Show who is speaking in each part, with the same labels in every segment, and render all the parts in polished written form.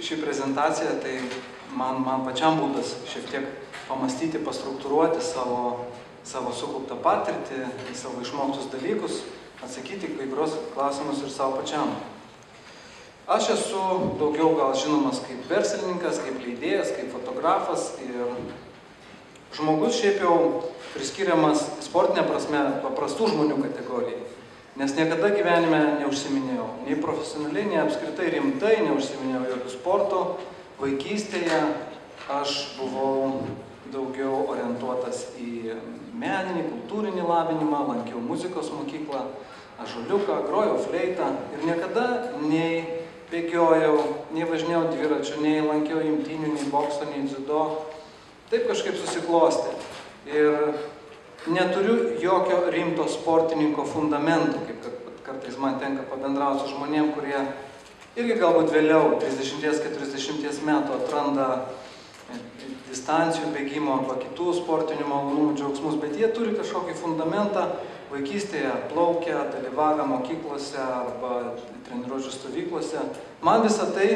Speaker 1: ši prezentacija, tai man pačiam būdas šiek tiek pamastyti, pastruktūruoti savo sukauptą patirtį, savo išmoktus dalykus, atsakyti kai kurios klausimus ir savo pačiam. Aš esu daugiau gal žinomas kaip verslininkas, kaip leidėjas, kaip fotografas ir žmogus šiaip jau priskiriamas sportinė prasme paprastų žmonių kategorijai. Nes niekada gyvenime neužsiminėjau, nei profesionaliai, nei apskritai rimtai neužsiminėjau jokių sportų. Vaikystėje aš buvau daugiau orientuotas į meninį, kultūrinį lavinimą, lankiau muzikos mokyklą, ąžuoliuką, grojau fleitą ir niekada nei bėgiojau, nei važinėjau dviračiu, nei lankiau imtynių, nei bokso, nei dziudo. Taip kažkaip susiklostė. Ir neturiu jokio rimto sportininko fundamento, kaip kartais man tenka pabendrauti su žmonėm, kurie irgi galbūt vėliau, 30-40 metų, atranda distancijų bėgimo arba kitų sportinių malonumų džiaugsmus, bet jie turi kažkokį fundamentą vaikystėje, plaukę, dalyvavę mokyklose arba treniruočių stovyklose. Man visą tai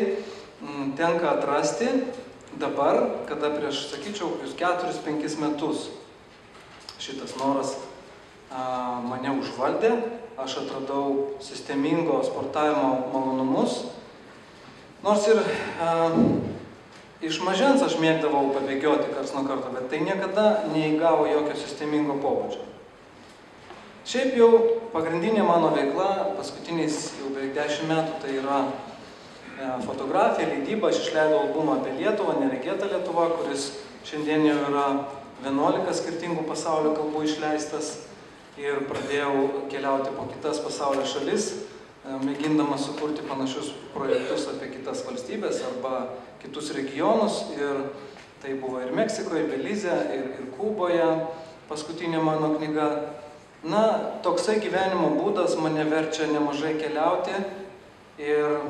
Speaker 1: tenka atrasti dabar, kada prieš, sakyčiau, 4-5 metus šitas noras mane užvaldė, aš atradau sistemingo sportavimo malonumus. Nors ir iš mažens aš mėgdavau pabėgioti karts nuo karto, bet tai niekada neįgavo jokio sistemingo pobūdžio. Šiaip jau pagrindinė mano veikla, paskutiniais jau beveik 10 metų, tai yra fotografija, leidyba. Aš išleidau albumą apie Lietuvą, Neregėta Lietuva, kuris šiandien jau yra 11 skirtingų pasaulio kalbų išleistas ir pradėjau keliauti po kitas pasaulio šalis, mėgindamas sukurti panašius projektus apie kitas valstybės arba kitus regionus. Ir tai buvo ir Meksikoje, Belize, ir Kuboje paskutinė mano knyga. Na, toksai gyvenimo būdas mane verčia nemažai keliauti ir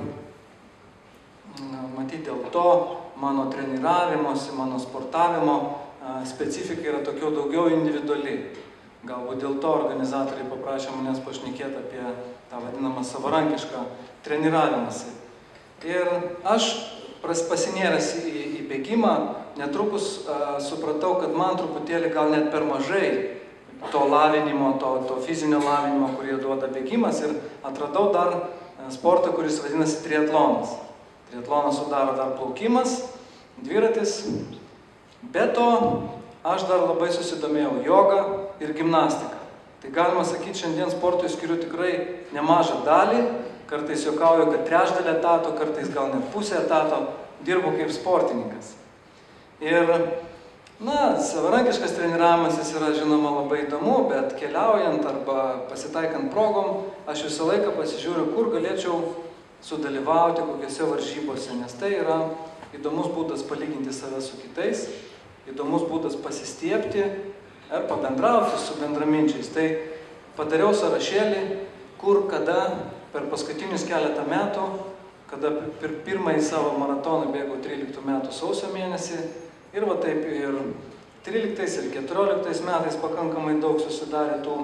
Speaker 1: matyt dėl to mano treniravimosi, mano sportavimo specifika yra tokio daugiau individuali. Galbūt dėl to organizatoriai paprašė manęs pašnekėti apie tą vadinamą savarankišką treniravimąsi. Ir aš pasinėręs į bėgimą, netrukus supratau, kad man truputėlį gal net per mažai to lavinimo, to fizinio lavinimo, kurį duoda bėgimas, ir atradau dar sportą, kuris vadinasi triatlonas. Triatloną sudaro dar plaukimas, dviratis. Be to, aš dar labai susidomėjau joga ir gimnastika. Tai galima sakyti, šiandien sportui skiriu tikrai nemažą dalį, kartais juokauju, kad trečdalį etato, kartais gal net pusę etato dirbu kaip sportininkas. Ir, savarankiškas treniravimas jis yra žinoma labai įdomu, bet keliaujant arba pasitaikant progom, aš visą laiką pasižiūriu, kur galėčiau sudalyvauti kokiose varžybose, nes tai yra įdomus būdas palyginti save su kitais, įdomus būdas pasistiebti ir pabendrauti su bendraminčiais. Tai padariau sąrašėlį, kur, kada per paskutinius keletą metų, kada per pirmąjį savo maratoną bėgau 13 metų sausio mėnesį, ir va taip ir 13 ir 14 metais pakankamai daug susidarė tų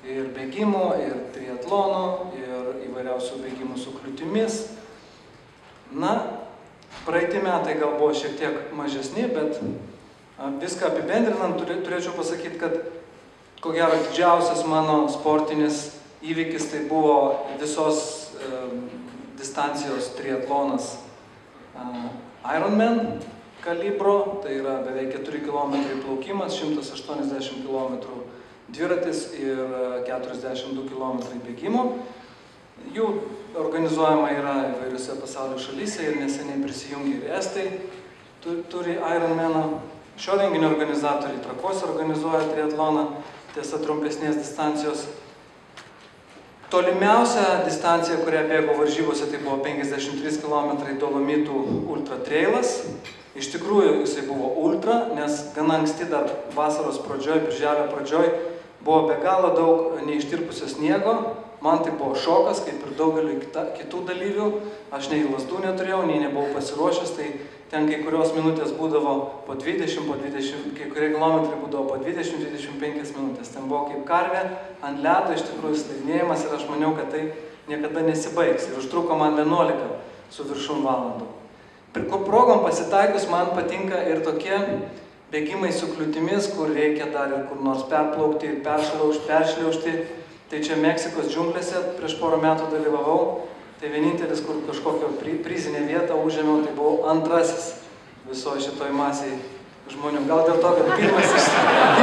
Speaker 1: ir bėgimų, ir triatlonų, ir įvairiausių bėgimų su kliūtimis. Na, praeiti metai gal buvo šiek tiek mažesni, bet viską apibendrinant turėčiau pasakyti, kad ko gero didžiausias mano sportinis įvykis tai buvo visos distancijos triatlonas Ironman kalibro, tai yra beveik 4 km plaukimas, 180 km dviratis ir 42 km bėgimo. Jų organizuojama yra įvairiose pasaulio šalyse ir neseniai prisijungė ir estai turi Ironmaną. Šio renginio organizatoriai Trakuose organizuoja triatloną, tiesa trumpesnės distancijos. Tolimiausia distancija, kurią bėgo varžybose, tai buvo 53 km Dolomitų ultra trailas. Iš tikrųjų jisai buvo ultra, nes gana anksti dar vasaros pradžioj, birželio pradžioj buvo be galo daug neištirpusio sniego. Man tai buvo šokas, kaip ir daugeliu kitų dalyvių. Aš nei lazdų neturėjau, nei nebuvau pasiruošęs, tai ten kai kurios minutės būdavo po 20, kai kurie kilometrai būdavo po 20-25 minutės. Ten buvo kaip karvė ant ledo, iš tikrųjų slidinėjimas, ir aš maniau, kad tai niekada nesibaigs. Ir užtruko man 11 su viršum valandų. Progom pasitaikus man patinka ir tokie bėgimai su kliūtimis, kur reikia dar ir kur nors perplaukti ir peršliaužti. Tai čia Meksikos džiunglėse prieš porą metų dalyvavau. Tai vienintelis, kur kažkokią prizinę vietą užėmiau, tai buvau antrasis visoje šitoj masiai žmonių. Gal dėl to, kad pirmas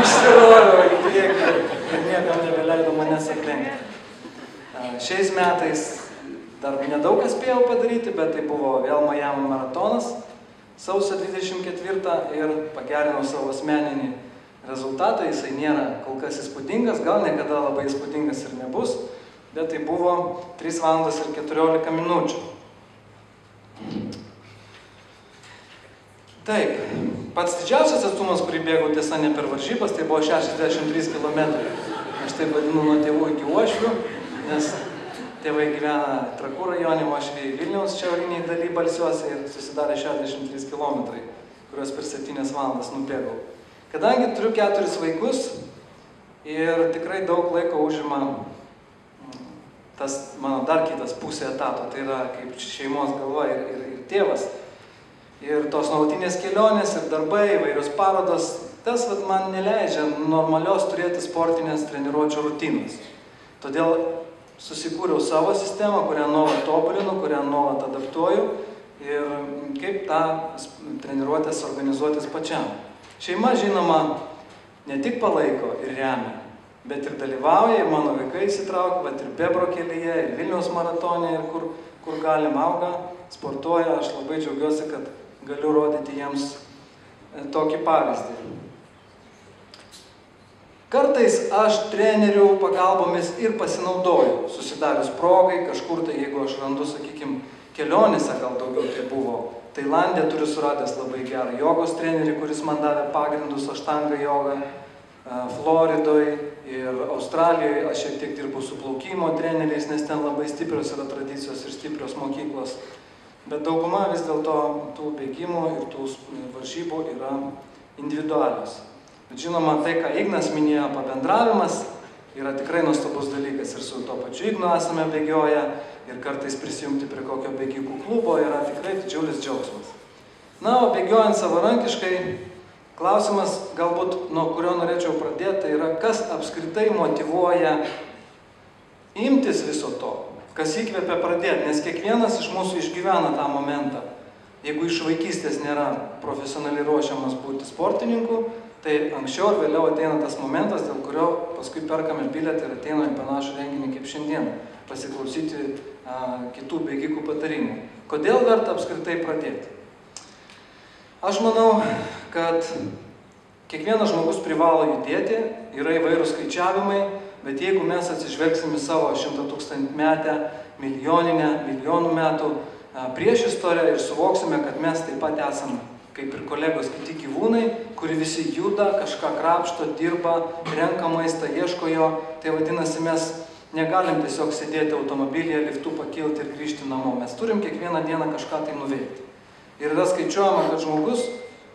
Speaker 1: išsirojo į priekį ir niekam nebeleido manęs aplenkti. Šiais metais dar nedaug kas spėjau padaryti, bet tai buvo vėl Majamio maratonas sausio 24 ir pagerinau savo asmeninį rezultatą. Jisai nėra kol kas įspūdingas, gal niekada labai įspūdingas ir nebus, bet tai buvo 3 valandos ir 14 minučių. Taip, pats didžiausias atstumas, kurį bėgau, tiesa ne per varžybas, tai buvo 63 km. Aš taip vadinu nuo tėvų iki Uošvių, nes tėvai gyvena Trakų rajone, Uošviai Vilniaus šiauriniai daly Balsiuose ir susidarė 63 km, kuriuos per 7 valandas nubėgau. Kadangi turiu 4 vaikus ir tikrai daug laiko užima tas mano dar kitas pusė etato, tai yra kaip šeimos galva ir tėvas. Ir tos nuolatinės kelionės ir darbai, įvairios parodos, tas man neleidžia normalios turėti sportinės treniruočio rutinos. Todėl susikūriau savo sistemą, kurią nuolat tobulinu, kurią nuolat adaptuoju ir kaip tą treniruotės organizuotis pačiam. Šeima, žinoma, ne tik palaiko ir remia, bet ir dalyvauja, ir mano vaikai įsitraukia, bet ir Bebro kelyje, ir Vilniaus maratone, ir kur galim auga, sportuoja. Aš labai džiaugiuosi, kad galiu rodyti jiems tokį pavyzdį. Kartais aš trenerių pagalbomis ir pasinaudoju, susidarius progai, kažkur tai, jeigu aš randu, sakykime, kelionėse gal daugiau tai buvo. Tailande turiu suradęs labai gerą jogos trenerį, kuris man davė pagrindus aštanga jogą, Floridoje ir Australijoje aš šiek tiek dirbu su plaukimo treneriais, nes ten labai stiprios yra tradicijos ir stiprios mokyklos. Bet dauguma vis dėlto tų bėgimų ir tų varžybų yra individualios. Bet žinoma, tai, ką Ignas minėjo, pabendravimas yra tikrai nuostabus dalykas. Ir su to pačiu Ignu esame bėgioję ir kartais prisijungti prie kokio bėgikų klubo yra tikrai didžiulis džiaugsmas. Na, o bėgiojant savarankiškai, klausimas galbūt, nuo kurio norėčiau pradėti, tai yra, kas apskritai motyvuoja imtis viso to, kas įkvepia pradėti, nes kiekvienas iš mūsų išgyvena tą momentą. Jeigu iš vaikystės nėra profesionaliai ruošiamas būti sportininku, tai anksčiau ir vėliau ateina tas momentas, dėl kurio paskui perkame bilietą ir ateina į panašų renginį kaip šiandien, pasiklausyti kitų bėgikų patarimų. Kodėl verta apskritai pradėti? Aš manau, kad kiekvienas žmogus privalo judėti, yra įvairūs skaičiavimai, bet jeigu mes atsižvelgsim į savo 100-tūkstantmetę, milijonų metų priešistorę ir suvoksime, kad mes taip pat esame kaip ir kolegos kiti gyvūnai, kuri visi juda, kažką krapšto, dirba, renka maistą, ieško jo, tai vadinasi, mes negalim tiesiog sėdėti automobilyje, liftu pakilti ir grįžti namo. Mes turim kiekvieną dieną kažką tai nuveikti. Ir yra skaičiuojama, kad žmogus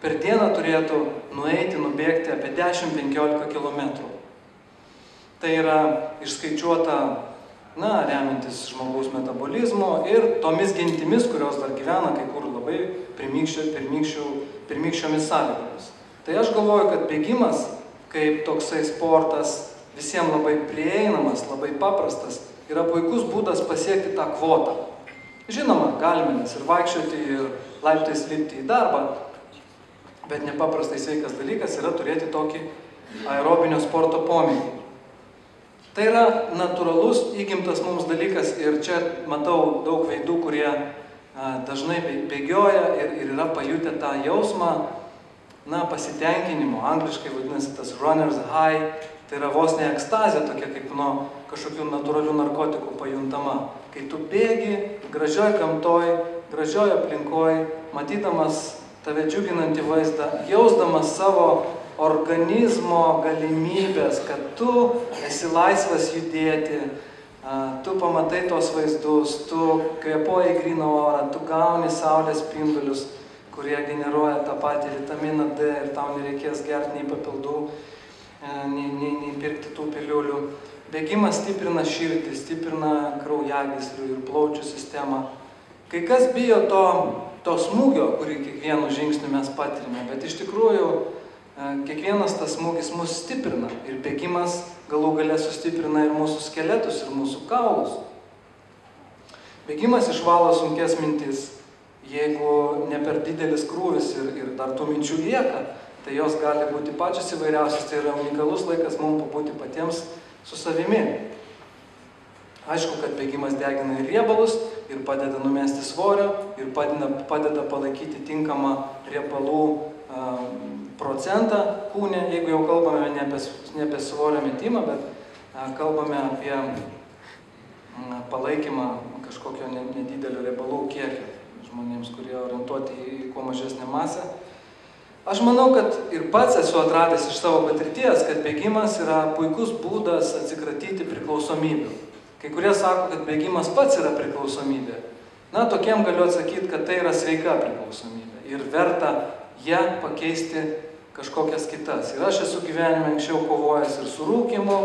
Speaker 1: per dieną turėtų nubėgti apie 10-15 km. Tai yra išskaičiuota, remiantis žmogaus metabolizmo ir tomis gentimis, kurios dar gyvena kai kur labai pirmykščiomis sąlygomis. Tai aš galvoju, kad bėgimas, kaip toksai sportas, visiems labai prieinamas, labai paprastas, yra puikus būdas pasiekti tą kvotą. Žinoma, galime mes ir vaikščioti, ir laiptais lipti į darbą, bet nepaprastai sveikas dalykas yra turėti tokį aerobinio sporto pomėgį. Tai yra natūralus, įgimtas mums dalykas ir čia matau daug veidų, kurie dažnai bėgioja ir yra pajutę tą jausmą, pasitenkinimo, angliškai vadinasi tas runner's high, tai yra vos ne ekstazė tokia, kaip nuo kažkokių natūralių narkotikų pajuntama. Kai tu bėgi gražioj gamtoj, gražioj aplinkoj, matydamas tave džiuginantį vaizdą, jausdamas savo organizmo galimybės, kad tu esi laisvas judėti, tu pamatai tos vaizdus, tu kvėpuoji gryną orą, tu gauni saulės spindulius, kurie generuoja tą patį vitaminą D ir tau nereikės gerti nei papildų, nei pirkti tų piliulių. Bėgimas stiprina širdį, stiprina kraujagyslių ir plaučių sistemą. Kai kas bijo to to smūgio, kurį kiekvienu žingsniu mes patirime, bet iš tikrųjų kiekvienas tas smūgis mus stiprina ir bėgimas galų gale sustiprina ir mūsų skeletus, ir mūsų kaulus. Bėgimas išvalo sunkes mintis. Jeigu ne per didelis krūvis ir dar tų minčių lieka, tai jos gali būti pačios įvairiausios, tai yra unikalus laikas mums pabūti patiems su savimi. Aišku, kad bėgimas degina ir riebalus, ir padeda numesti svorio, ir padeda palaikyti tinkamą riebalų procentą kūne, jeigu jau kalbame ne apie svorio metimą, bet kalbame apie palaikymą kažkokio nedidelio riebalų kiekio žmonėms, kurie orientuoti į kuo mažesnę masę. Aš manau, kad ir pats esu atradęs iš savo patirties, kad bėgimas yra puikus būdas atsikratyti priklausomybių. Kai kurie sako, kad bėgimas pats yra priklausomybė. Na, tokiem galiu atsakyti, kad tai yra sveika priklausomybė ir verta ją pakeisti kažkokias kitas. Ir aš esu gyvenime anksčiau kovojęs ir su rūkymu,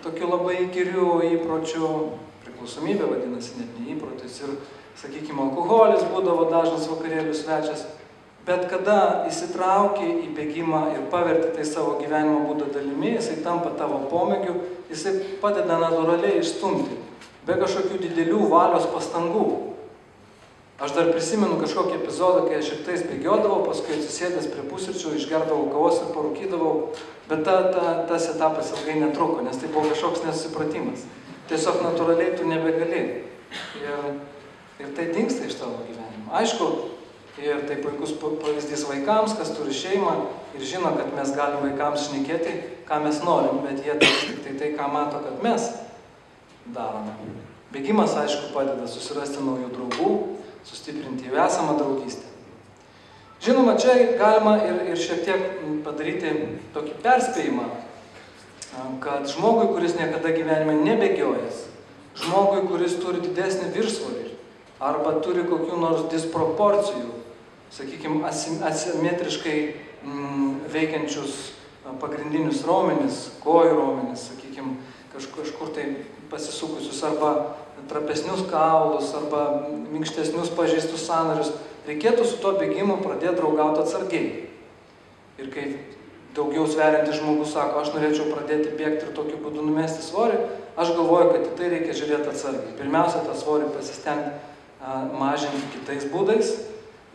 Speaker 1: tokiu labai įkyriu įpročiu, priklausomybė vadinasi net ne įprotis, ir, sakykime, alkoholis būdavo dažnas vakarėlių svečias, bet kada įsitrauki į bėgimą ir paverti tai savo gyvenimo būdo dalimi, jisai tampa tavo pomėgiu, jisai padeda natūraliai išstumti, be kažkokių didelių valios pastangų. Aš dar prisimenu kažkokį epizodą, kai aš ir tais bėgiodavau, paskui atsisėdęs prie pusryčių, išgerdavau kavos ir parūkydavau, bet tas etapas ilgai netruko, nes tai buvo kažkoks nesusipratimas. Tiesiog natūraliai tu nebegali. Ir tai dingsta iš tavo gyvenimo. Aišku, ir tai puikus pavyzdys vaikams, kas turi šeimą ir žino, kad mes galim vaikams šnekėti, ką mes norim, bet jie tik tai, ką mato, kad mes darome. Bėgimas, aišku, padeda susirasti naujų draugų, sustiprinti jau esamą draugystę. Žinoma, čia galima ir šiek tiek padaryti tokį perspėjimą, kad žmogui, kuris niekada gyvenime nebėgiojęs, žmogui, kuris turi didesnį viršsvorį arba turi kokių nors disproporcijų, sakykime, asimetriškai veikiančius pagrindinius raumenis, kojų raumenis, sakykime, kažkur tai pasisukusius arba trapesnius kaulus arba minkštesnius pažeistus sąnarius, reikėtų su to bėgimu pradėti draugauti atsargiai. Ir kai daugiau sveriantis žmogus sako, aš norėčiau pradėti bėgti ir tokiu būdu numesti svorį, aš galvoju, kad į tai reikia žiūrėti atsargiai. Pirmiausia, tą svorį pasistengti mažinti kitais būdais.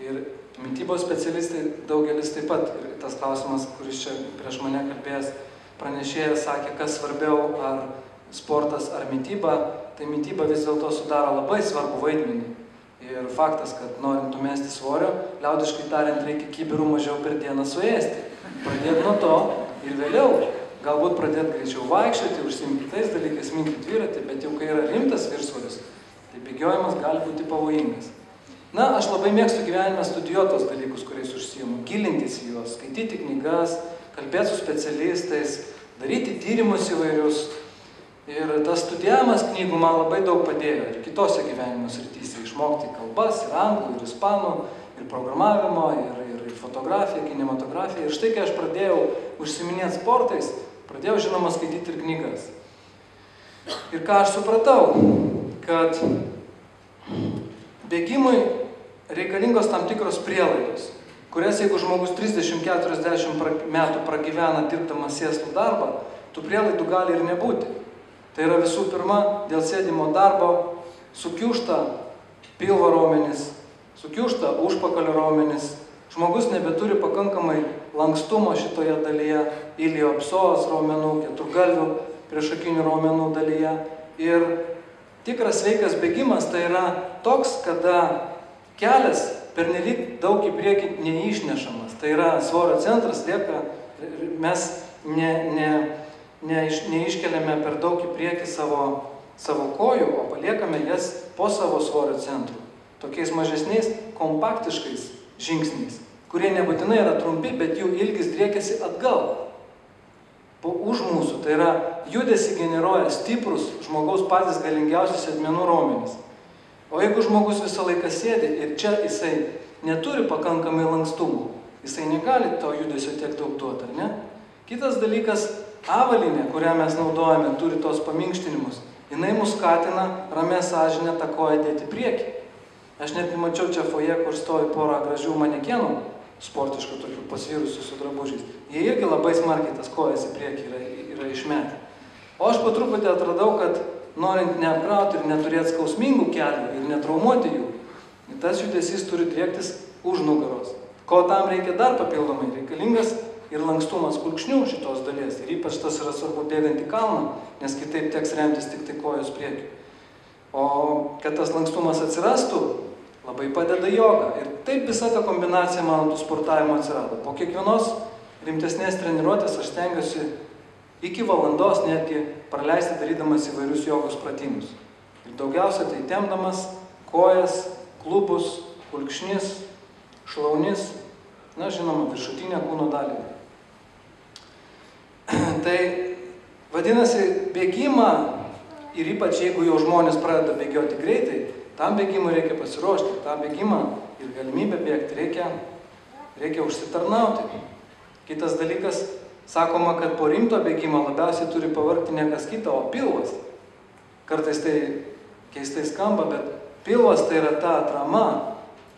Speaker 1: Ir mitybos specialistai daugelis taip pat, ir tas klausimas, kuris čia prieš mane kalbėjęs pranešėjas, sakė, kas svarbiau, ar sportas, ar mityba, tai mityba vis dėlto sudaro labai svarbų vaidmenį. Ir faktas, kad norint numesti svorio, liaudiškai tariant, reikia kibirų mažiau per dieną suėsti. Pradėti nuo to ir vėliau galbūt pradėti greičiau vaikščioti, užsiimti kitais dalykais, minti dviratį, bet jau kai yra rimtas viršsvoris, tai bėgiojimas gali būti pavojingas. Na, aš labai mėgstu gyvenime studijuoti tos dalykus, kuriais užsiimu, gilintis į juos, skaityti knygas, kalbėti su specialistais, daryti tyrimus įvairius. Ir tas studijavimas knygų man labai daug padėjo ir kitose gyvenimo srityse išmokti kalbas, ir anglų, ir ispanų, ir programavimo, ir fotografiją, kinematografiją. Ir štai, kai aš pradėjau užsiiminėti sportais, pradėjau, žinoma, skaityti ir knygas. Ir ką aš supratau, kad bėgimui reikalingos tam tikros prielaidos, kurias jeigu žmogus 30-40 metų pragyvena dirbdamas sėslų darbą, tų prielaidų gali ir nebūti. Tai yra visų pirma, dėl sėdimo darbo sukiužta pilvo raumenis, sukiužta užpakalio raumenis, žmogus nebeturi pakankamai lankstumo šitoje dalyje, iliopsoas raumenų, keturgalvių priešakinių raumenų dalyje. Ir tikras sveikas bėgimas tai yra toks, kada kelias pernelyg daug į priekį neišnešamas. Tai yra svorio centras lieka, mes neiškeliame per daug į priekį savo kojų, o paliekame jas po savo svorio centru. Tokiais mažesniais, kompaktiškais žingsniais, kurie nebūtinai yra trumpi, bet jų ilgis driekiasi atgal. Už mūsų, tai yra judesį generuoja stiprus žmogaus patys galingiausi sėdmenų raumenys. O jeigu žmogus visą laiką sėdi ir čia jisai neturi pakankamai lankstumo, jisai negali to judesio tiek daug duoti, ar ne? Kitas dalykas, avalynė, kurią mes naudojame, turi tos paminkštinimus. Jinai mus skatina ramia sąžinę tą koją dėti priekį. Aš netgi mačiau čia foje, kur stovi porą gražių manekenų, sportiškų tokių pasvirusių su drabužiais. Jie irgi labai smarkiai tas kojas į priekį yra išmetę. O aš po truputį atradau, kad norint neapkrauti ir neturėti skausmingų kelių ir netraumuoti jų, tas judesys turi driektis už nugaros. Ko tam reikia dar papildomai? Reikalingas ir lankstumas kulkšnių šitos dalies. Ir ypač tas yra svarbu bėgant į kalną, nes kitaip teks remtis tik tai kojos priekį. O kad tas lankstumas atsirastų, labai padeda joga. Ir taip visa ta kombinacija mano tų sportavimo atsirado. Po kiekvienos rimtesnės treniruotės aš stengiuosi iki valandos netgi praleisti darydamas įvairius jogos pratimus. Ir daugiausia tai tempdamas kojas, klubus, kulkšnis, šlaunis, na žinoma, viršutinę kūno dalį. Tai vadinasi, bėgimą, ir ypač jeigu jau žmonės pradeda bėgioti greitai, tam bėgimui reikia pasiruošti, tą bėgimą ir galimybę bėgti reikia užsitarnauti. Kitas dalykas, sakoma, kad po rimto bėgimo labiausiai turi pavargti ne kas kita, o pilvas. Kartais tai keistai skamba, bet pilvas tai yra ta atrama,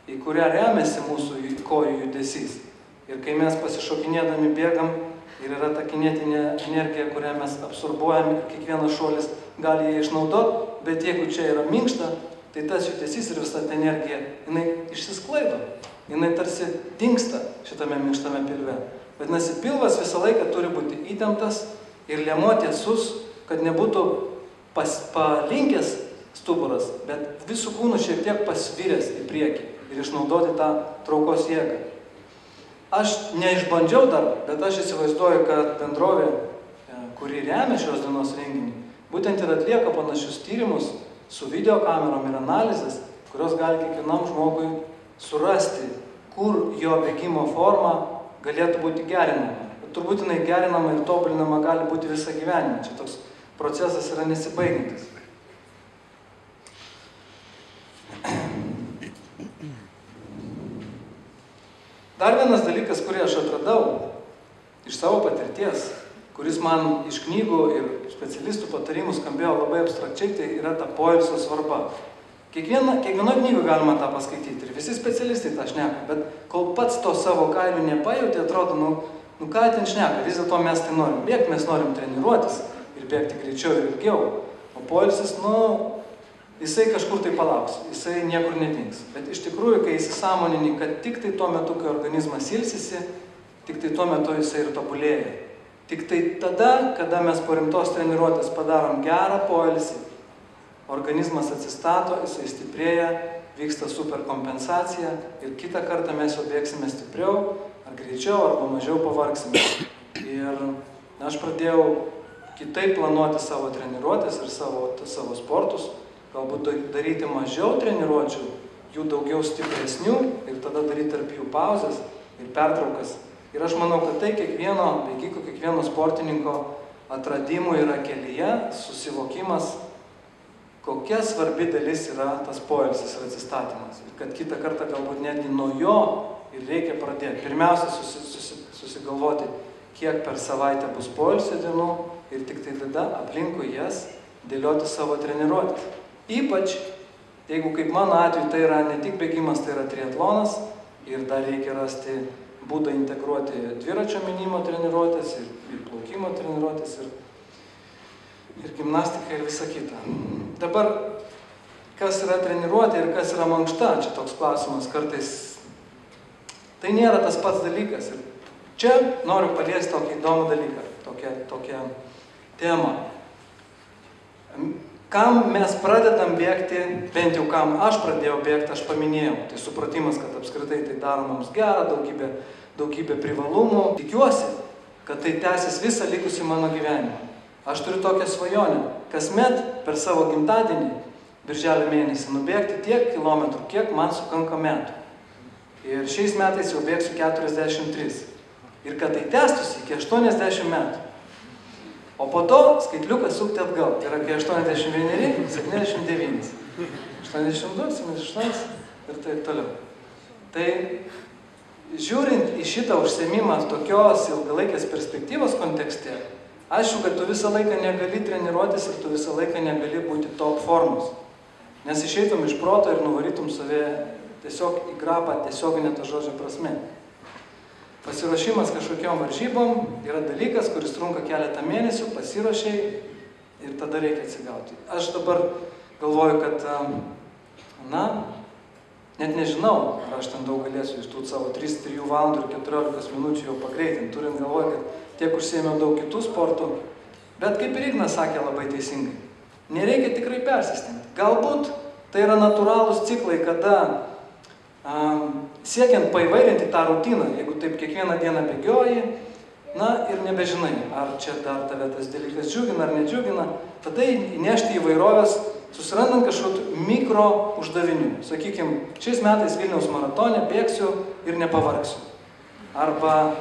Speaker 1: į kurią remiasi mūsų kojų judesys. Ir kai mes pasišokinėdami bėgam, ir yra ta kinetinė energija, kurią mes absorbuojam ir kiekvienas šuolis gali ją išnaudoti, bet jeigu čia yra minkšta, tai tas judesys ir visa ta energija, jinai išsisklaido, jinai tarsi dingsta šitame minkštame pilve. Vadinasi, pilvas visą laiką turi būti įtemptas ir liemuo tiesus, kad nebūtų palinkęs stuburas, bet visų kūnų šiek tiek pasviręs į priekį ir išnaudoti tą traukos jėgą. Aš neišbandžiau dar, bet aš įsivaizduoju, kad bendrovė, kuri remia šios dienos renginį, būtent ir atlieka panašius tyrimus su videokamerom ir analizės, kurios gali kiekvienam žmogui surasti, kur jo bėgimo forma galėtų būti gerinama. Turbūt jinai gerinama ir tobulinama gali būti visą gyvenimą. Čia toks procesas yra nesibaigiantis. Dar vienas dalykas, kurį aš atradau iš savo patirties, kuris man iš knygų ir specialistų patarimų skambėjo labai abstrakčiai, tai yra ta poilsio svarba. Kiekvienoje knygoje galima tą paskaityti ir visi specialistai tą šneka, bet kol pats to savo kailių nepajauti, atrodo, nu ką ten šneka, vis dėlto mes tai norim bėgti, mes norim treniruotis ir bėgti greičiau ir ilgiau. O poilsis, jisai kažkur tai palauks, jisai niekur nedings. Bet iš tikrųjų, kai įsisąmonini, kad tik tai tuo metu, kai organizmas ilsisi, tik tai tuo metu jisai ir tobulėja. Tik tai tada, kada mes po rimtos treniruotės padarom gerą poilsį, organizmas atsistato, jisai stiprėja, vyksta superkompensacija ir kitą kartą mes jau bėgsime stipriau, ar greičiau, arba mažiau pavargsime. Ir aš pradėjau kitaip planuoti savo treniruotės ir savo sportus, galbūt daryti mažiau treniruočių, jų daugiau stipresnių ir tada daryti tarp jų pauzes ir pertraukas. Ir aš manau, kad tai kiekvieno bėgiko, kiekvieno sportininko atradimų yra kelyje, susivokimas, kokia svarbi dalis yra tas poilsis ir atsistatymas. Ir kad kitą kartą galbūt netgi nuo jo ir reikia pradėti. Pirmiausia, susigalvoti, kiek per savaitę bus poilsio dienų ir tik tai tada aplinkui jas dėlioti savo treniruotės. Ypač, jeigu kaip mano atveju tai yra ne tik bėgimas, tai yra triatlonas ir dar reikia rasti būdą integruoti dviračio mynimo treniruotės ir plaukimo treniruotės ir gimnastiką ir visą kitą. Dabar, kas yra treniruotė ir kas yra mankšta, čia toks klausimas kartais. Tai nėra tas pats dalykas. Ir čia noriu paliesti tokį įdomų dalyką, tokią temą. Kam mes pradedam bėgti, bent jau kam aš pradėjau bėgti, aš paminėjau. Tai supratimas, kad apskritai tai daro mums gerą, daugybė privalumų. Tikiuosi, kad tai tęsis visą likusį mano gyvenimą. Aš turiu tokią svajonę, kasmet per savo gimtadienį, birželio mėnesį, nubėgti tiek kilometrų, kiek man sukanka metų. Ir šiais metais jau bėgsiu 43. Ir kad tai tęstųsi iki 80 metų. O po to skaitliuką sukti atgal. Tai yra apie 81, 79, 82, 78 ir taip toliau. Tai žiūrint į šitą užsiėmimą tokios ilgalaikės perspektyvos kontekste, aišku, kad tu visą laiką negali treniruotis ir tu visą laiką negali būti top formos. Nes išeitum iš proto ir nuvarytum save tiesiog į grabą tiesioginę to žodžio prasme. Pasiruošimas kažkokiom varžybom yra dalykas, kuris trunka keletą mėnesių, pasiruošiai ir tada reikia atsigauti. Aš dabar galvoju, kad, net nežinau, ar aš ten daug galėsiu iš tų savo 3 valandų ir 14 minučių jau pagreitinti, turint galvoju, kad tiek užsiėmiau daug kitų sportų, bet kaip ir Ignas sakė labai teisingai, nereikia tikrai persistengti. Galbūt tai yra natūralūs ciklai, kada siekiant paįvairinti tą rutiną, jeigu taip kiekvieną dieną bėgioji, ir nebežinai, ar čia dar tave tas dalykas džiugina ar nedžiugina, tada įnešti įvairovės, susirandant kažkokių mikro uždavinių. Sakykime, šiais metais Vilniaus maratone bėgsiu ir nepavargsiu. Arba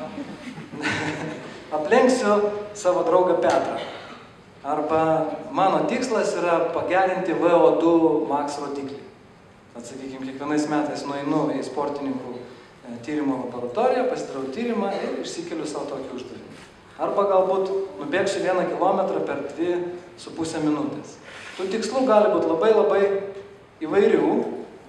Speaker 1: aplenksiu savo draugą Petrą. Arba mano tikslas yra pagerinti VO2 max rodiklį. Atsakykime, kiekvienais metais nueinu į sportininkų tyrimo laboratoriją, pasidarau tyrimą ir išsikeliu savo tokį uždavinį. Arba galbūt nubėgsiu 1 kilometrą per 2,5 minutės. Tų tikslų gali būti labai įvairių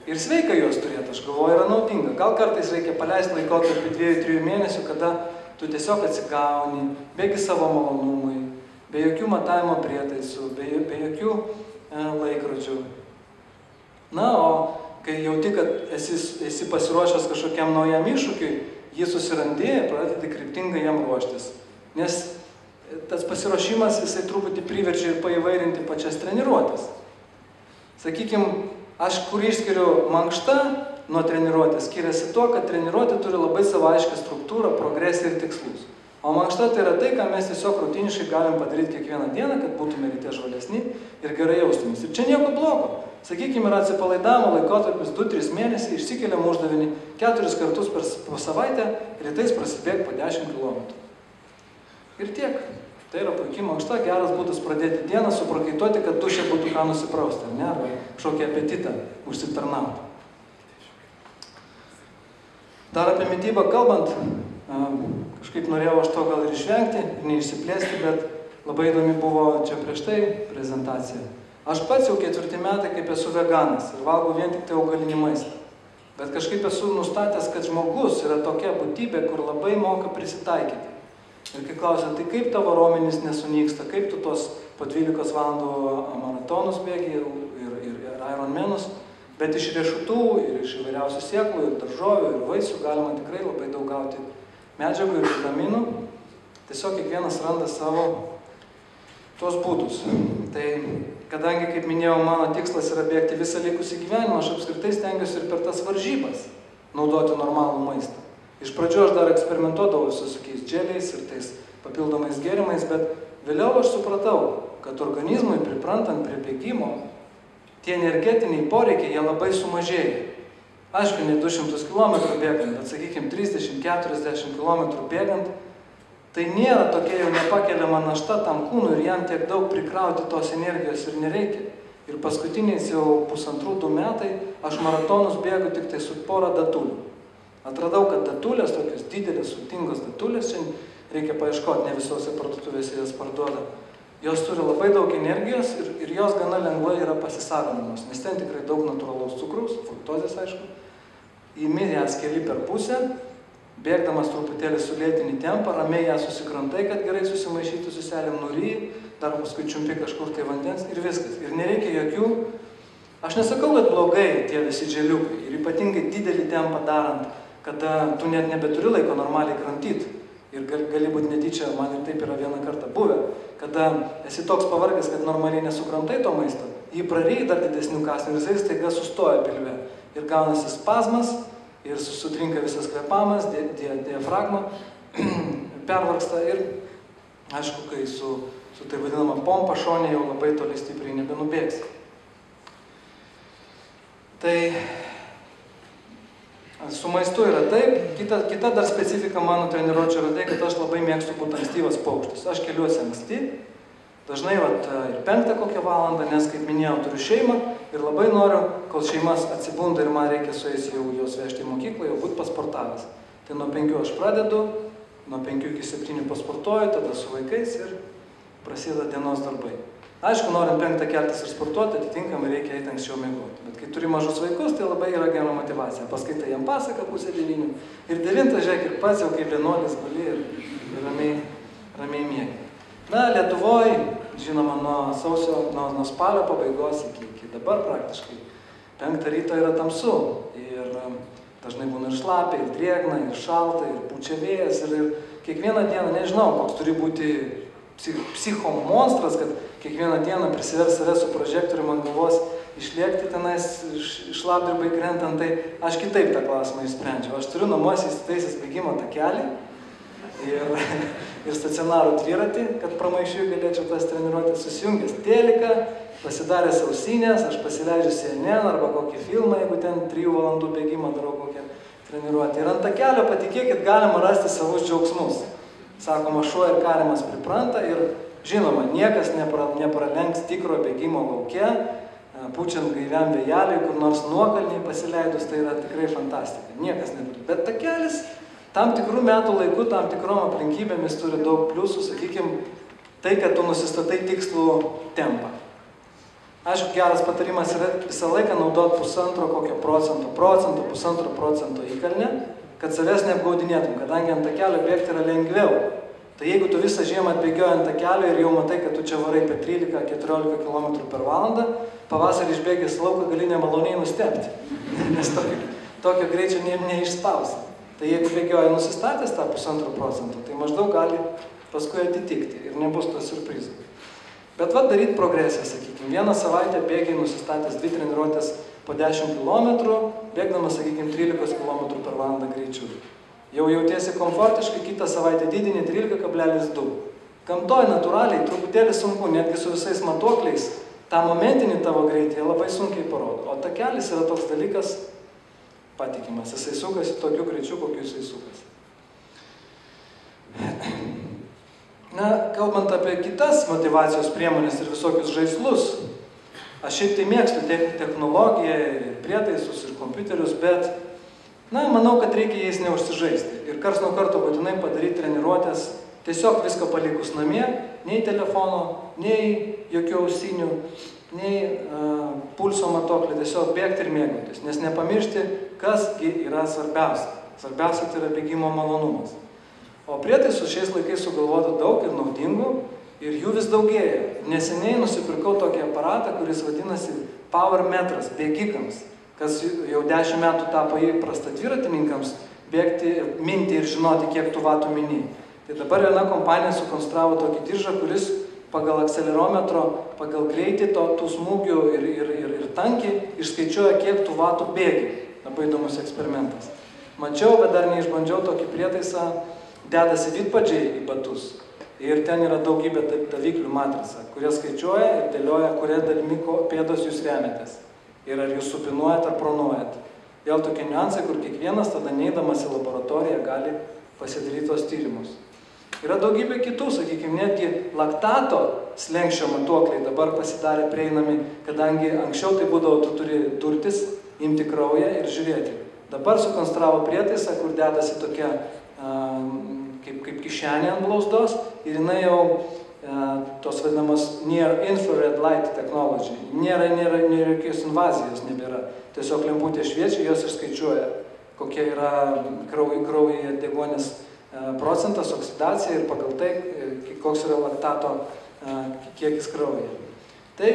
Speaker 1: ir sveika juos turėti, aš galvoju, yra naudinga. Gal kartais reikia paleisti laikotarpį 2-3 mėnesių, kada tu tiesiog atsigauni, bėgi savo malonumui, be jokių matavimo prietaisų, be jokių laikrodžių. O kai jauti, kad esi pasiruošęs kažkokiam naujam iššūkiui, jį susirandi, pradedi kryptingai jam ruoštis. Nes tas pasiruošimas, jisai truputį priverčia ir paįvairinti pačias treniruotės. Sakykime, aš kur išskiriu mankštą nuo treniruotės, skiriasi tuo, kad treniruotė turi labai savo aiškę struktūrą, progresiją ir tikslus. O mankšta tai yra tai, ką mes tiesiog rutiniškai galim padaryti kiekvieną dieną, kad būtume ryte žvalesni ir gerai jaustumės. Ir čia nieko blogo. Sakykime, yra atsipalaidavimo laikotarpis 2-3 mėnesiai, išsikeliam uždavinį 4 kartus per savaitę, rytais prasibėg po 10 km. Ir tiek. Tai yra puikiai mankšta, geras būdas pradėti dieną, suprakaituoti, kad duše būtų ką nusiprausti, ar ne, arba kažkokį apetitą užsitarnauti. Dar apie mitybą kalbant, kažkaip norėjau aš to gal ir išvengti, ir neišsiplėsti, bet labai įdomi buvo čia prieš tai prezentacija. Aš pats jau 4 metai kaip esu veganas ir valgau vien tik tai augalinį maistą. Bet kažkaip esu nustatęs, kad žmogus yra tokia būtybė, kur labai moka prisitaikyti. Ir kai klausia, tai kaip tavo raumenys nesunyksta, kaip tu tos po 12 valandų maratonus bėgi ir Ironmanus, bet iš riešutų ir iš įvairiausių sėklų ir daržovių ir vaisių galima tikrai labai daug gauti medžiagų ir vitaminų. Tiesiog kiekvienas randa savo tuos būdus. Tai kadangi, kaip minėjau, mano tikslas yra bėgti visą likusį gyvenimą, aš apskritai stengiuosi ir per tas varžybas naudoti normalų maistą. Iš pradžių aš dar eksperimentuodavau su tokiais dželiais ir tais papildomais gėrimais, bet vėliau aš supratau, kad organizmui priprantant prie bėgimo, tie energetiniai poreikiai, jie labai sumažėja. Aišku, ne 200 km bėgant, bet sakykime 30-40 km bėgant, tai nėra tokia jau nepakeliama našta tam kūnui ir jam tiek daug prikrauti tos energijos ir nereikia. Ir paskutiniais jau 1,5-2 metai aš maratonus bėgu tik tai su porą datulių. Atradau, kad datulės, tokios didelės, sultingos datulės, čia reikia paieškoti, ne visose parduotuvėse jas parduoda. Jos turi labai daug energijos ir jos gana lengvai yra pasisavinamos, nes ten tikrai daug natūralaus cukraus, fruktozės aišku. Įimi ją skeli per pusę, bėgdamas truputėlį sulėtinį tempą, ramiai ją susikrantai, kad gerai susimaišytų su selėm, nuryji, dar paskui čiumpi kažkur tai vandens ir viskas. Ir nereikia jokių, aš nesakau, kad blogai tie visi dželiukai ir ypatingai didelį tempą darant, kada tu net nebeturi laiko normaliai krantyti. Ir gali būti netyčia, man ir taip yra vieną kartą buvę, kada esi toks pavargęs, kad normaliai nesukramtai to maisto, jį praryji dar didesnių kąsnių ir jisai staiga sustoja pilve. Ir gaunasi spazmas, ir sutrinka visas kvėpavimas, diafragma, pervargsta ir, aišku, kai su tai vadinama pompa šonė jau labai toli stipriai nebenubėgsi. Tai su maistu yra taip, kita dar specifika mano treniruočio yra tai, kad aš labai mėgstu būti ankstyvas paukštis. Aš keliuosi anksti, dažnai ir 5 kokią valandą, nes, kaip minėjau, turiu šeimą ir labai noriu, kol šeimas atsibunda ir man reikia su jais jau juos vežti į mokyklą, jau būti pasportavęs. Tai nuo 5 aš pradedu, nuo 5 iki 7 pasportuoju, tada su vaikais ir prasideda dienos darbai. Aišku, norint 5 keltis ir sportuoti, atitinkamai reikia eiti anksčiau miegoti. Bet kai turi mažus vaikus, tai labai yra gera motyvacija. Paskaitai jam pasaką 8:30 ir 9, žiūrėk, ir pats jau kaip vienuolis guli ir ramiai miegi. Na, Lietuvoje, žinoma, nuo spalio pabaigos iki dabar praktiškai 5 ryto yra tamsu. Ir dažnai būna ir šlapia, ir drėgna, ir šalta, ir pučia vėjas. Ir kiekvieną dieną, nežinau, koks turi būti psichomonstras, kad kiekvieną dieną prisivers save su prožektoriumi ant galvos, išlėkti tenais šlapdribai krentant, tai aš kitaip tą klausimą išsprendžiau. Aš turiu namuose įsitaisęs bėgimo takelį ir stacionarų dviratį, kad pramaišiui galėčiau tas treniruotę, susijungęs teliką, pasidaręs ausinės, aš pasileidžiu CNN arba kokį filmą, jeigu ten 3 valandų bėgimą darau kokią treniruotę. Ir ant takelio, patikėkit, galima rasti savus džiaugsmus. Sakoma, šuo ir karimas pripranta ir, žinoma, niekas nepralenks tikro bėgimo lauke, pučiant gaiviam vėjeliui, kur nors nuokalniai pasileidus, tai yra tikrai fantastika. Niekas nebūtų. Bet takelis tam tikrų metų laikų, tam tikrom aplinkybėmis turi daug pliusų, sakykime, tai, kad tu nusistatai tikslų tempą. Aišku, geras patarimas yra visą laiką naudoti 1,5 procento įkalnę, kad savęs neapgaudinėtum, kadangi ant takelio bėgti yra lengviau. Tai jeigu tu visą žiemą atbėgioji ant takelio ir jau matai, kad tu čia varai apie 13-14 km per valandą, pavasarį išbėgęs lauką gali nemaloniai nustebti, nes tokio greičio neišspausi. Tai jeigu bėgioji nusistatęs tą 1,5 procento, tai maždaug gali paskui atitikti ir nebus to siurprizų. Bet va daryti progresiją, sakykime, vieną savaitę bėgiai nusistatęs 2 treniruotės po 10 km, bėgdamas, sakykime, 13 km per valandą greičiu. Jau jautiesi komfortiškai, kitą savaitę didini 13,2. Gamtoj natūraliai truputėlį sunku, netgi su visais matuokliais, tą momentinį tavo greitį labai sunkiai parodo. O takelis yra toks dalykas patikimas. Jisai sukasi tokiu greičiu, kokiu jisai sukasi. Na, kalbant apie kitas motyvacijos priemonės ir visokius žaislus, aš šiaip tai mėgstu technologiją, ir prietaisus, ir kompiuterius, bet, na, manau, kad reikia jais neužsižaisti. Ir karts nuo karto būtinai padaryti treniruotės, tiesiog viską palikus namie, nei telefono, nei jokių ausinių, nei pulso matuoklį, tiesiog bėgti ir mėgautis. Nes nepamiršti, kasgi yra svarbiausia. Svarbiausia tai yra bėgimo malonumas. O prietaisų šiais laikais sugalvota daug ir naudingų, ir jų vis daugėja. Neseniai nusipirkau tokį aparatą, kuris vadinasi Power Metras bėgikams, kas jau 10 metų tapo įprasta dviratininkams bėgti, minti ir žinoti, kiek tų vatų mini. Tai dabar viena kompanija sukonstravo tokį diržą, kuris pagal akselerometro, pagal greitį tų smūgių ir tankį išskaičiuoja, kiek tų vatų bėgi. Labai įdomus eksperimentas. Mačiau, bet dar neišbandžiau tokį prietaisą, dedasi vidpadžiai į batus. Ir ten yra daugybė daviklių matrica, kurie skaičiuoja ir dėlioja, kuria dalimi pėdos jūs remiatės. Ir ar jūs supinuojat ar pronuojat. Vėl tokie niuansai, kur kiekvienas tada neidamas į laboratoriją gali pasidaryti tos tyrimus. Yra daugybė kitų, sakykime, netgi laktato slenksčio matuokliai dabar pasidarė prieinami, kadangi anksčiau tai būdavo, tu turi durtis, imti kraują ir žiūrėti. Dabar sukonstravo prietaisą, kur dedasi tokia kaip kišenė ant blauzdos ir jinai jau tos vadinamos Near Infrared Light Technology. Nėra jokios invazijos, nebėra. Tiesiog lemputė šviečia, jos išskaičiuoja, kokia yra kraujyje deguonies procentas, oksidacija ir pagal tai, koks yra laktato kiekis kraujyje. Tai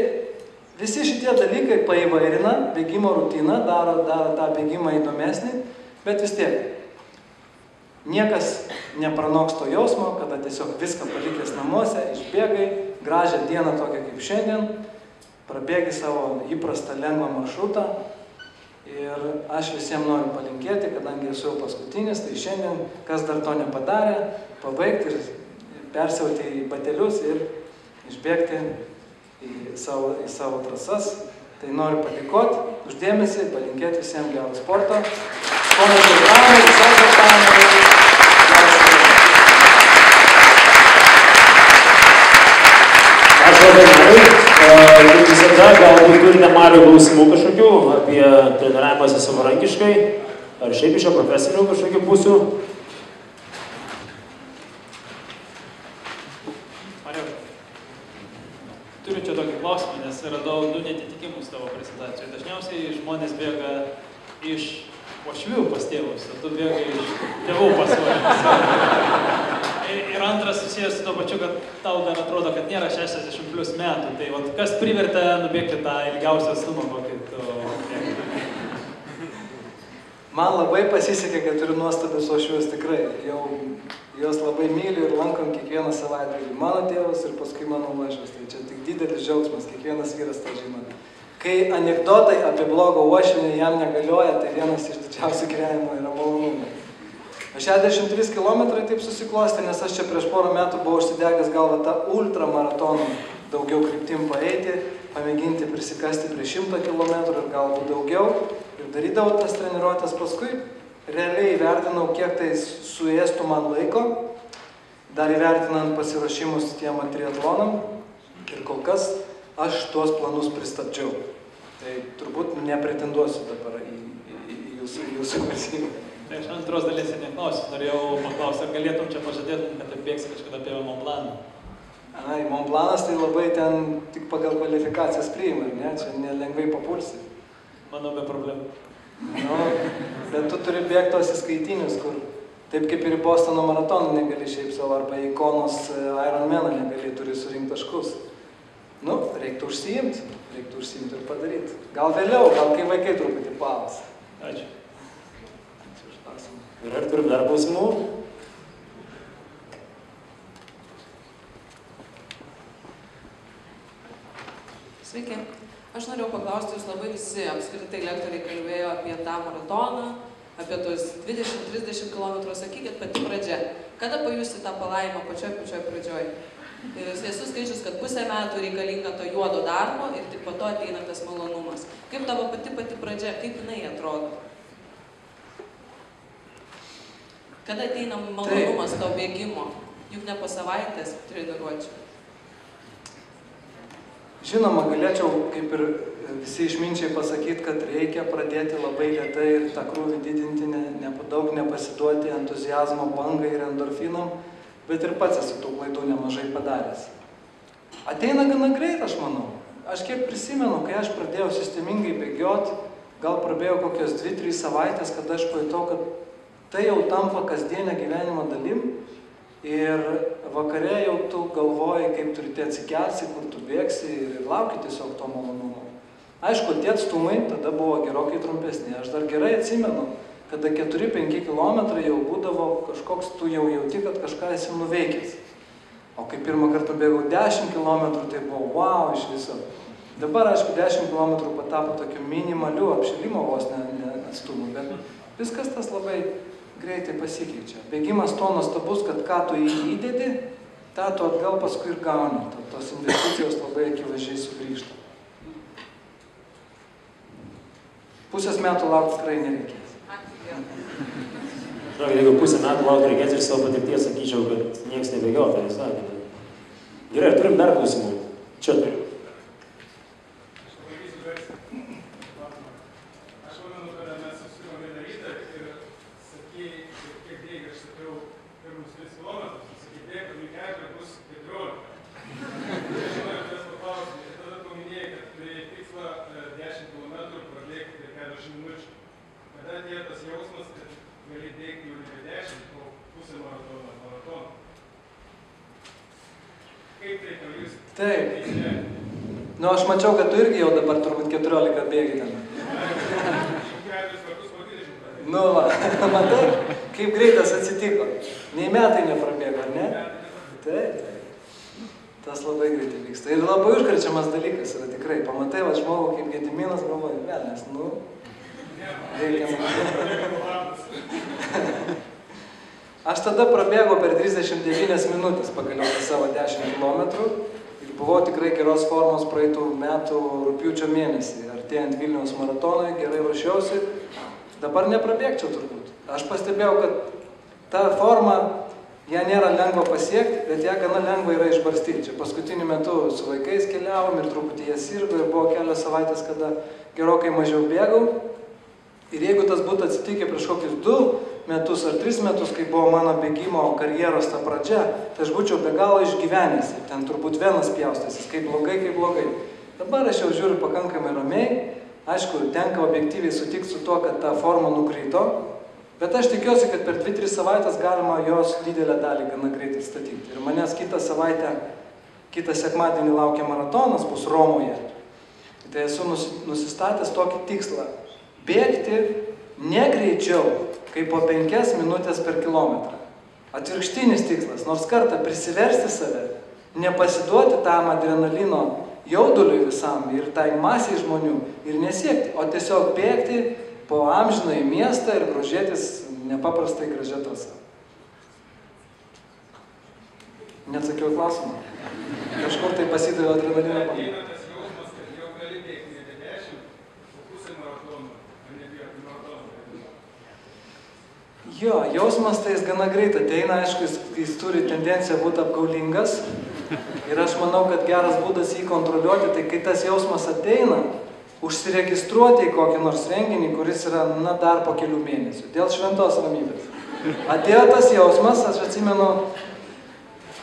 Speaker 1: visi šitie dalykai paįvairina bėgimo rutiną, daro tą bėgimą įdomesnį, bet vis tiek niekas nepranoks to jausmo, kada tiesiog viską palikęs namuose, išbėgai, gražią dieną tokią kaip šiandien, prabėgi savo įprastą lengvą maršrutą ir aš visiems noriu palinkėti, kadangi esu jau paskutinis, tai šiandien, kas dar to nepadarė, pabaigti ir persiauti į batelius ir išbėgti į savo trasas. Tai noriu padėkoti už dėmesį, palinkėti visiems gero sporto.
Speaker 2: Ačiū labai, Mariui. Kaip visada, galbūt turite Mariui klausimų kažkokių apie treniravimąsi savarankiškai, ar šiaip iš jo profesinių kažkokių pusių.
Speaker 3: Mariau, turiu čia tokį radau 2 netitikimus tavo prezentacijoje. Dažniausiai žmonės bėga iš uošvių pas tėvus, o tu bėgai iš tėvų pas uošvius. Ir antras susijęs su to pačiu, kad tau dar atrodo, kad nėra 60+ metų. Tai vat, kas privertė nubėgti tą ilgiausią atstumą, kokį tu bėgai?
Speaker 1: Man labai pasisekė, kad turiu nuostabius uošvius tikrai. Jau juos labai myliu ir lankom kiekvieną savaitgalį. Mano tėvas ir paskui mano uošvis. Tai čia tik didelis džiaugsmas, kiekvienas vyras tą žino. Kai anekdotai apie blogą uošvinį jam negalioja, tai vienas iš didžiausių gyvenimo yra malonumų. 63 kilometrai taip susiklosti, nes aš čia prieš porą metų buvau užsidegęs galvą tą ultramaratoną daugiau kryptim paeiti, pamėginti prisikasti prie 100 kilometrų ir galbūt daugiau. Ir darydavau tas treniruotės paskui, realiai įvertinau, kiek tai suėstų man laiko, dar įvertinant pasiruošimus tiem triatlonam ir kol kas aš tuos planus pristabdžiau. Tai turbūt nepretenduosiu dabar į jūsų varžybą.
Speaker 3: Tai aš antros dalies neklausiu, norėjau paklausti, ar galėtum čia pažadėtum, kad apbėgsi kažkada apie Mont Blaną?
Speaker 1: Ai, Mont Blanas tai labai ten tik pagal kvalifikacijas priima, ne? Čia nelengvai papulsi.
Speaker 3: Manau, be problemų.
Speaker 1: Nu, bet tu turi bėgti tos įskaitinius, kur taip kaip ir į Bostono maratoną negali šiaip savo, arba į Konos Ironmaną negali, turi surinkti taškus. Nu, reiktų užsiimti ir padaryti. Gal vėliau, gal kai vaikai truputį palas.
Speaker 3: Ačiū.
Speaker 2: Ir ar turim dar klausimų?
Speaker 4: Sveiki. Aš norėjau paklausti, jūs labai visi apskritai lektoriai kalbėjo apie tą maratoną, apie tos 20-30 km, sakykit pati pradžia. Kada pajusti tą palaimą pačioj pradžioj? Ir esu skaičius, kad pusę metų reikalinga to juodo darbo ir tik po to ateina tas malonumas. Kaip tavo pati pradžia, kaip jinai atrodo? Kada ateina malonumas to bėgimo? Juk ne po savaitės treniruočių.
Speaker 1: Žinoma, galėčiau, kaip ir visi išminčiai, pasakyti, kad reikia pradėti labai lėtai ir tą krūvį didinti, daug nepasiduoti entuziazmo bangai ir endorfinam, bet ir pats esu tų klaidų nemažai padaręs. Ateina gana greit, aš manau. Aš kiek prisimenu, kai aš pradėjau sistemingai bėgioti, gal prabėjau kokios 2-3 savaitės, kada aš pajutau, kad tai jau tampa kasdienio gyvenimo dalim ir vakare jau tu galvoji, kaip turi atsikelsi, kur tu bėgsi ir lauki tiesiog to malonumo. Aišku, tie atstumai tada buvo gerokai trumpesni. Aš dar gerai atsimenu, kada 4-5 kilometrai jau būdavo kažkoks, tu jau jauti, kad kažką esi nuveikęs. O kai pirmą kartą bėgau 10 kilometrų, tai buvo wow iš viso. Dabar, aišku, 10 kilometrų patapo tokiu minimaliu apšilimo vos ne atstumu, bet viskas tas labai greitai pasikeičia. Bėgimas to nuostabus, kad ką tu įdedi, tą tu atgal paskui ir gauni. Tos investicijos labai akivaizdžiai sugrįžta. Pusės metų laukti tikrai nereikės.
Speaker 2: Žinok, jeigu pusę metų laukti reikės ir savo patirties sakyčiau, kad nieks nebėgioja, tai visai. Gerai, turim dar klausimų. Čia turiu.
Speaker 1: Taip. Nu, aš mačiau, kad tu irgi jau dabar turbūt 14 bėgi ten. Nu, va, matai, kaip greitas atsitiko. Nei metai neprabėgo, ne? Taip. Tas labai greitai vyksta. Ir labai užkrečiamas dalykas yra tikrai. Pamatai, va, žmogų kaip Gediminas galvoja, velnės, nu, reikia Aš tada prabėgau per 39 minutės pagaliau savo 10 kilometrų ir buvau tikrai geros formos praeitų metų rugpjūčio mėnesį. Artėjant Vilniaus maratonui, gerai ruošiausi, dabar neprabėgčiau turbūt. Aš pastebėjau, kad ta forma, ją nėra lengva pasiekti, bet ją gana lengva yra išbarstyti. Čia paskutiniu metu su vaikais keliavom ir truputį jie sirgo ir buvo kelios savaitės, kada gerokai mažiau bėgau. Ir jeigu tas būtų atsitikę prieš kokius 2 metus ar 3 metus, kai buvo mano bėgimo karjeros ta pradžia, tai aš būčiau be galo išgyvenęs ir ten turbūt venas pjaustysis, kaip blogai, kaip blogai. Dabar aš jau žiūriu pakankamai ramiai, aišku, tenka objektyviai sutikti su tuo, kad ta forma nukrito, bet aš tikiuosi, kad per 2-3 savaitės galima jos didelę dalį gana greitai statyti. Ir manęs kitą sekmadienį laukia maratonas, bus Romoje. Tai esu nusistatęs tokį tikslą – bėgti ne greičiau, kaip po 5 minutės per kilometrą. Atvirkštinis tikslas, nors kartą prisiversti save, nepasiduoti tam adrenalino jauduliui visam ir tai masiai žmonių ir nesiekti, o tiesiog bėgti po amžiną į miestą ir grožėtis nepaprastai gražia trasa. Neatsakiau klausimą. Kažkur tai pasidavė adrenalino banga. Jo, jausmas tai jis gana greit ateina, aišku, jis turi tendenciją būti apgaulingas ir aš manau, kad geras būdas jį kontroliuoti, tai kai tas jausmas ateina, užsiregistruoti į kokį nors renginį, kuris yra, dar po kelių mėnesių, dėl šventos ramybės. Atėjo tas jausmas, aš atsimenu,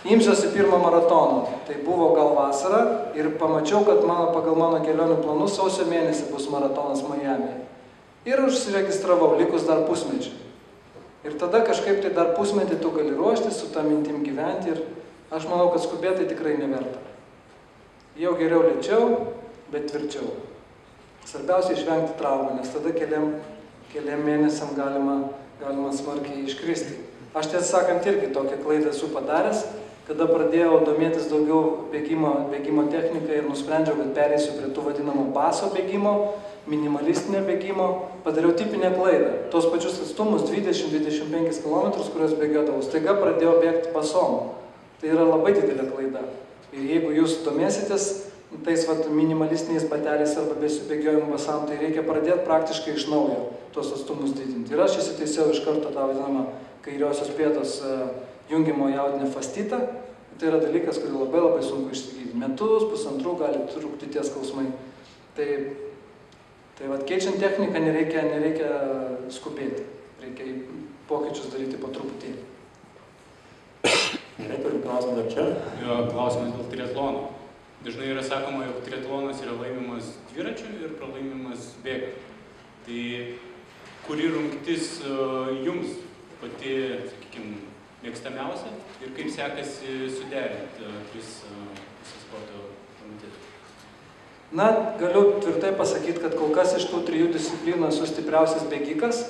Speaker 1: imsiuosi pirmą maratoną, tai buvo gal vasara ir pamačiau, kad pagal mano kelionių planus sausio mėnesį bus maratonas Miami. Ir užsiregistravau, likus dar pusmečiui. Ir tada kažkaip tai dar pusmetį tu gali ruoštis, su tą mintim gyventi ir aš manau, kad skubėtai tikrai neverta. Jau geriau lėčiau, bet tvirčiau. Svarbiausia išvengti traumų, nes tada keliam mėnesiam galima smarkiai iškristi. Aš tiesą sakant irgi tokią klaidą esu padaręs, kada pradėjau domėtis daugiau bėgimo techniką ir nusprendžiau, kad pereisiu prie tų vadinamų baso bėgimo, minimalistinio bėgimo, padariau tipinę klaidą. Tos pačius atstumus 20-25 km, kuriuos bėgiodavau, staiga pradėjau bėgti basom. Tai yra labai didelė klaida. Ir jeigu jūs domėsitės tais minimalistiniais bateliais arba bėgiojimu basam, tai reikia pradėti praktiškai iš naujo tos atstumus didinti. Ir aš įsitaisiau iš karto tą vadinamą kairiosios pėdos jungimo jaudinę fastitą. Tai yra dalykas, kurį labai sunku išsigydyti. Metus, pusantrų gali trukti tie skausmai. Tai keičiant techniką nereikia skubėti. Reikia pokyčius daryti po truputėlį.
Speaker 2: Gerai, turim klausimą dar čia.
Speaker 5: Klausimas dėl triatlono. Dažnai yra sakoma, jog triatlonas yra laimimas dviračiu ir pralaimimas bėgant. Tai kuri rungtis jums pati, sakykime, mėgstamiausia ir kaip sekasi suderinti visą sporto rungtis?
Speaker 1: Galiu tvirtai pasakyti, kad kol kas iš tų 3 disciplinų esu stipriausias bėgikas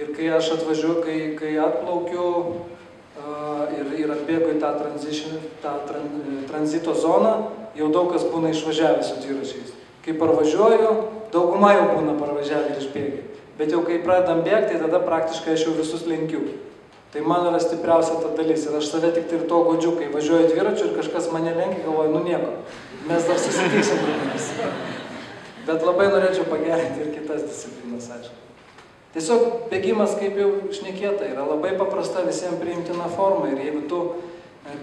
Speaker 1: ir kai aš atvažiuoju, kai atplaukiu ir atbėgu į tą tranzito zoną, jau daug kas būna išvažiavęs su dviračiais. Kai parvažiuoju, dauguma jau būna parvažiavę ir išbėgi. Bet jau kai pradedam bėgti, tada praktiškai aš jau visus lenkiu. Tai man yra stipriausia ta dalis ir aš save tik tai ir to godžiu, kai važiuoju dviračiu ir kažkas mane lenkia, galvoju, nieko, mes dar susitiksim vienas. Bet labai norėčiau pagerinti ir kitas disciplinas, aišku. Tiesiog bėgimas, kaip jau šnekėta, yra labai paprasta visiems priimtina forma ir jeigu tu,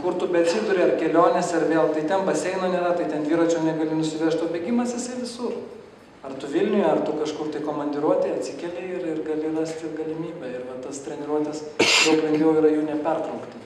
Speaker 1: kur tu beatsiduri, ar kelionės, ar vėl, tai ten baseino nėra, tai ten dviračio negali nusivežti, o bėgimas jisai visur. Ar tu Vilniuje, ar tu kažkur tai komandiruotė, atsikeli ir gali rasti galimybę. Ir tas treniruotės daug lengviau yra jų nepertraukti.